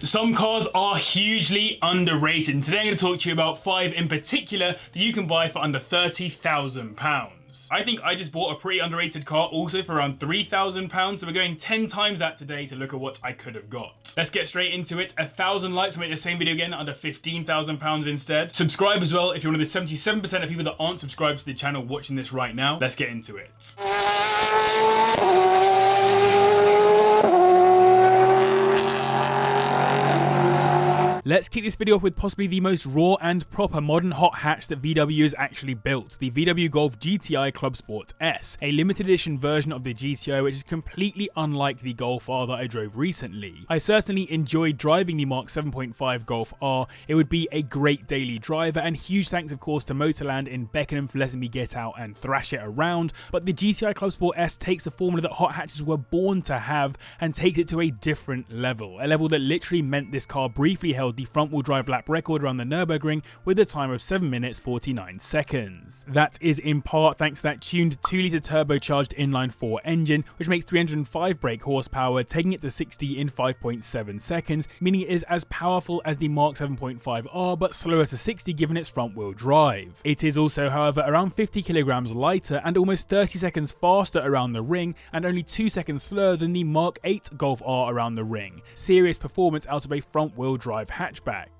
Some cars are hugely underrated, and today I'm going to talk to you about 5 in particular that you can buy for under £30,000. I think I just bought a pretty underrated car also for around £3,000, so we're going 10 times that today to look at what I could have got. Let's get straight into it. 1,000 likes will make the same video again under £15,000 instead. Subscribe as well if you're one of the 77% of people that aren't subscribed to the channel watching this right now. Let's get into it. Let's kick this video off with possibly the most raw and proper modern hot hatch that VW has actually built, the VW Golf GTI Clubsport S, a limited edition version of the GTO which is completely unlike the Golf R that I drove recently. I certainly enjoyed driving the Mark 7.5 Golf R. It would be a great daily driver, and huge thanks of course to Motorland in Beckenham for letting me get out and thrash it around, but the GTI Clubsport S takes a formula that hot hatches were born to have and takes it to a different level, a level that literally meant this car briefly held the front-wheel drive lap record around the Nürburgring with a time of 7 minutes 49 seconds. That is in part thanks to that tuned 2-litre turbocharged inline-4 engine, which makes 305 brake horsepower, taking it to 60 in 5.7 seconds, meaning it is as powerful as the Mark 7.5R but slower to 60 given its front-wheel drive. It is also, however, around 50 kilograms lighter and almost 30 seconds faster around the ring, and only 2 seconds slower than the Mark 8 Golf R around the ring. Serious performance out of a front-wheel drive hatchback.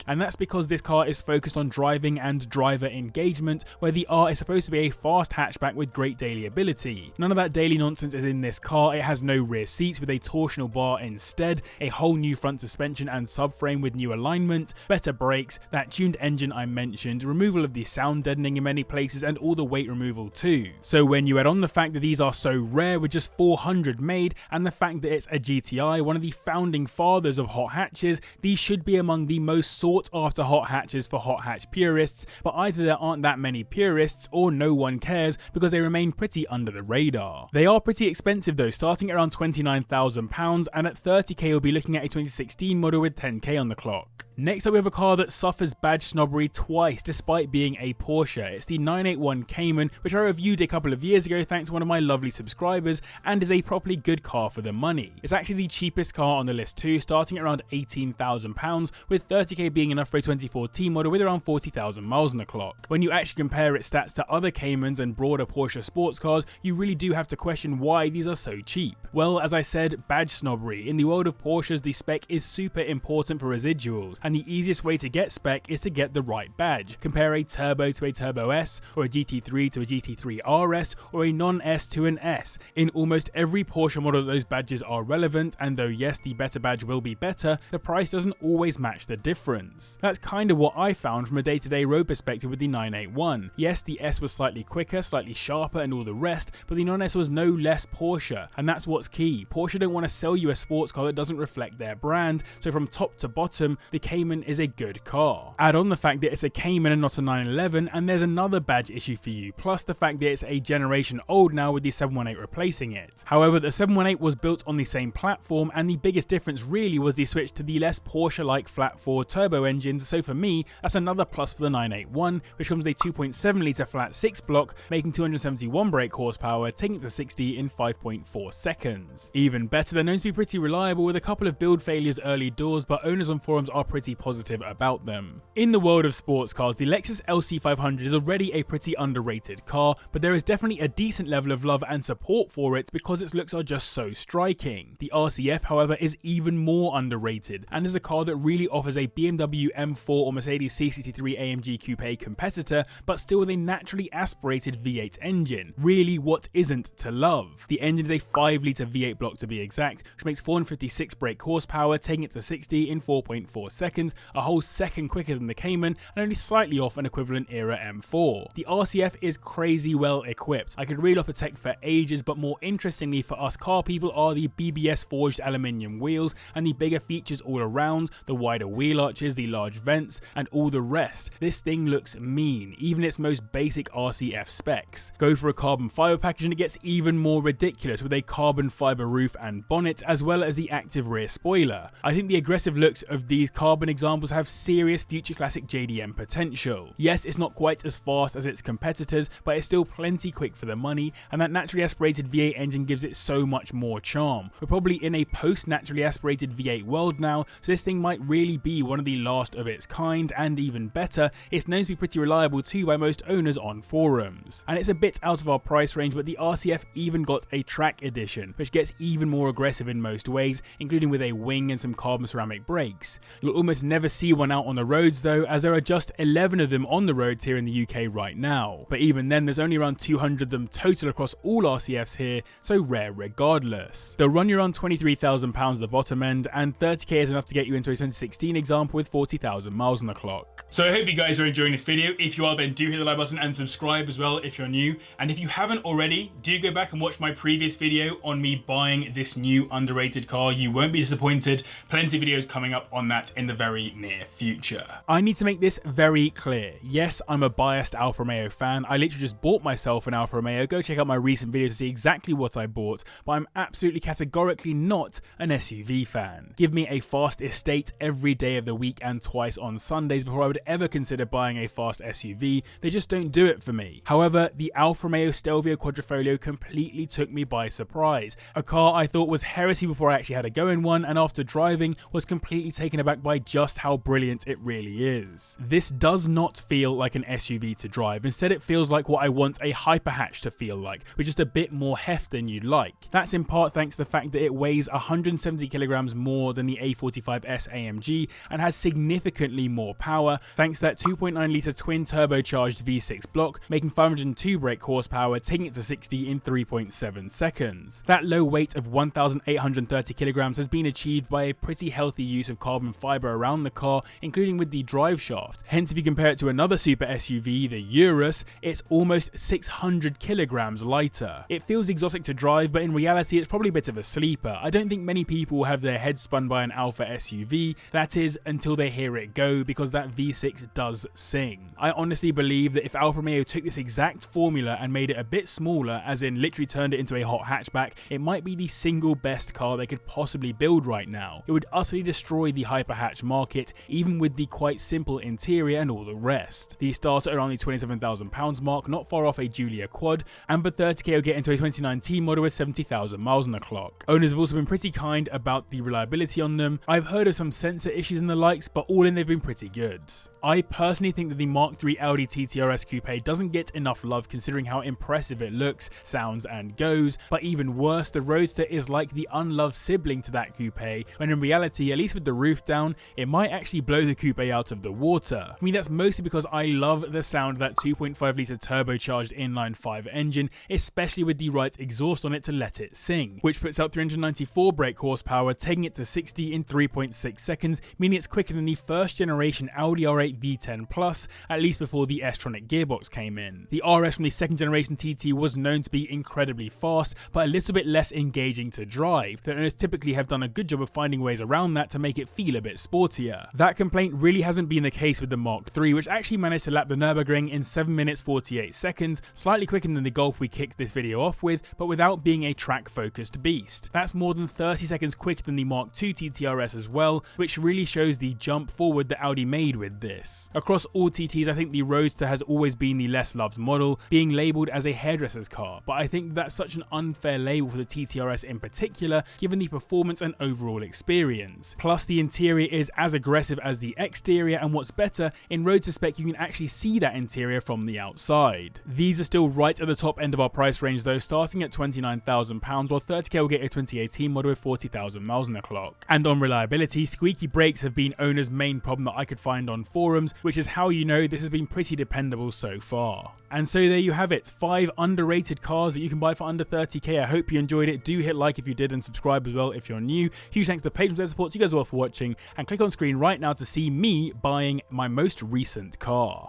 And that's because this car is focused on driving and driver engagement, where the R is supposed to be a fast hatchback with great daily ability. None of that daily nonsense is in this car. It has no rear seats with a torsional bar instead, a whole new front suspension and subframe with new alignment, better brakes, that tuned engine I mentioned, removal of the sound deadening in many places, and all the weight removal too. So when you add on the fact that these are so rare with just 400 made, and the fact that it's a GTI, one of the founding fathers of hot hatches, these should be among the most sought after hot hatches for hot hatch purists, but either there aren't that many purists or no one cares because they remain pretty under the radar. They are pretty expensive though, starting at around £29,000, and at 30k you'll be looking at a 2016 model with 10k on the clock. Next up we have a car that suffers badge snobbery twice despite being a Porsche. It's the 981 Cayman, which I reviewed a couple of years ago thanks to one of my lovely subscribers, and is a properly good car for the money. It's actually the cheapest car on the list too, starting at around £18,000, with 30k being enough for a 2014 model with around 40,000 miles on the clock. When you actually compare its stats to other Caymans and broader Porsche sports cars, you really do have to question why these are so cheap. Well, as I said, badge snobbery. In the world of Porsches, the spec is super important for residuals, and the easiest way to get spec is to get the right badge. Compare a Turbo to a Turbo S, or a GT3 to a GT3 RS, or a non-S to an S. In almost every Porsche model those badges are relevant, and though yes, the better badge will be better, the price doesn't always match the difference. That's kind of what I found from a day-to-day road perspective with the 981. Yes, the S was slightly quicker, slightly sharper and all the rest, but the non-S was no less Porsche, and that's what's key. Porsche don't want to sell you a sports car that doesn't reflect their brand, so from top to bottom, the Cayman is a good car. Add on the fact that it's a Cayman and not a 911, and there's another badge issue for you, plus the fact that it's a generation old now with the 718 replacing it. However, the 718 was built on the same platform, and the biggest difference really was the switch to the less Porsche-like flat-4 turbo engines, so for me, that's another plus for the 981, which comes with a 2.7 litre flat-6 block, making 271 brake horsepower, taking it to 60 in 5.4 seconds. Even better, they're known to be pretty reliable with a couple of build failures early doors, but owners on forums are pretty positive about them. In the world of sports cars, the Lexus LC500 is already a pretty underrated car, but there is definitely a decent level of love and support for it because its looks are just so striking. The RCF, however, is even more underrated, and is a car that really offers a BMW M4 or Mercedes C63 AMG Coupe competitor, but still with a naturally aspirated V8 engine. Really, what isn't to love? The engine is a 5-litre V8 block to be exact, which makes 456 brake horsepower, taking it to 60 in 4.4 seconds, a whole second quicker than the Cayman, and only slightly off an equivalent era M4. The RCF is crazy well equipped. I could reel off the tech for ages, but more interestingly for us car people are the BBS forged aluminium wheels and the bigger features all around, the wider wheel arches, the large vents, and all the rest. This thing looks mean, even its most basic RCF specs. Go for a carbon fiber package and it gets even more ridiculous with a carbon fiber roof and bonnet, as well as the active rear spoiler. I think the aggressive looks of these carbon carbon examples have serious future classic JDM potential. Yes, it's not quite as fast as its competitors, but it's still plenty quick for the money, and that naturally aspirated V8 engine gives it so much more charm. We're probably in a post-naturally aspirated V8 world now, so this thing might really be one of the last of its kind, and even better, it's known to be pretty reliable too by most owners on forums. And it's a bit out of our price range, but the RCF even got a track edition, which gets even more aggressive in most ways, including with a wing and some carbon ceramic brakes. You'll almost never see one out on the roads though, as there are just 11 of them on the roads here in the UK right now. But even then, there's only around 200 of them total across all RCFs here, so rare regardless. They'll run you around £23,000 at the bottom end, and 30k is enough to get you into a 2016 example with 40,000 miles on the clock. So I hope you guys are enjoying this video. If you are, then do hit the like button and subscribe as well if you're new. And if you haven't already, do go back and watch my previous video on me buying this new underrated car. You won't be disappointed. Plenty of videos coming up on that in the very near future. I need to make this very clear. Yes, I'm a biased Alfa Romeo fan. I literally just bought myself an Alfa Romeo. Go check out my recent videos to see exactly what I bought, but I'm absolutely categorically not an SUV fan. Give me a fast estate every day of the week and twice on Sundays before I would ever consider buying a fast SUV. They just don't do it for me. However, the Alfa Romeo Stelvio Quadrifoglio completely took me by surprise. A car I thought was heresy before I actually had a go in one, and after driving was completely taken aback by just how brilliant it really is. This does not feel like an SUV to drive. Instead, it feels like what I want a hyperhatch to feel like, with just a bit more heft than you'd like. That's in part thanks to the fact that it weighs 170 kilograms more than the A45S AMG and has significantly more power, thanks to that 2.9 litre twin turbocharged V6 block, making 502 brake horsepower, taking it to 60 in 3.7 seconds. That low weight of 1,830 kilograms has been achieved by a pretty healthy use of carbon fibre around the car, including with the drive shaft. Hence, if you compare it to another super SUV, the Urus, it's almost 600 kilograms lighter. It feels exotic to drive, but in reality it's probably a bit of a sleeper. I don't think many people will have their heads spun by an Alfa SUV, that is, until they hear it go, because that V6 does sing. I honestly believe that if Alfa Romeo took this exact formula and made it a bit smaller, as in literally turned it into a hot hatchback, it might be the single best car they could possibly build right now. It would utterly destroy the hyperhatch market, even with the quite simple interior and all the rest. These start at around the £27,000 mark, not far off a Giulia quad, and for 30k you'll get into a 2019 model with 70,000 miles on the clock. Owners have also been pretty kind about the reliability on them. I've heard of some sensor issues and the likes, but all in they've been pretty good. I personally think that the Mark III Audi TTRS coupe doesn't get enough love considering how impressive it looks, sounds and goes, but even worse, the Roadster is like the unloved sibling to that coupe, when in reality, at least with the roof down, it might actually blow the coupe out of the water. For me, that's mostly because I love the sound of that 2.5 litre turbocharged inline-5 engine, especially with the right exhaust on it to let it sing, which puts out 394 brake horsepower, taking it to 60 in 3.6 seconds, meaning it's quicker than the first generation Audi R8 V10 Plus, at least before the S-tronic gearbox came in. The RS from the second generation TT was known to be incredibly fast, but a little bit less engaging to drive. The owners typically have done a good job of finding ways around that to make it feel a bit sportier. That complaint really hasn't been the case with the Mark III, which actually managed to lap the Nürburgring in 7 minutes 48 seconds, slightly quicker than the Golf we kicked this video off with, but without being a track-focused beast. That's more than 30 seconds quicker than the Mark II TTRS as well, which really shows the jump forward that Audi made with this. Across all TTs, I think the Roadster has always been the less loved model, being labelled as a hairdresser's car, but I think that's such an unfair label for the TTRS in particular, given the performance and overall experience. Plus, the interior is as aggressive as the exterior, and what's better, in Roadster spec you can actually see that interior from the outside. These are still right at the top end of our price range though, starting at £29,000, while 30k will get a 2018 model with 40,000 miles on the clock. And on reliability, squeaky brakes have been owners' main problem that I could find on forums, which is how you know this has been pretty dependable so far. And so there you have it, 5 underrated cars that you can buy for under 30k. I hope you enjoyed it. Do hit like if you did and subscribe as well if you're new. Huge thanks to patrons and support. You guys are all for watching, and click on screen right now to see me buying my most recent car.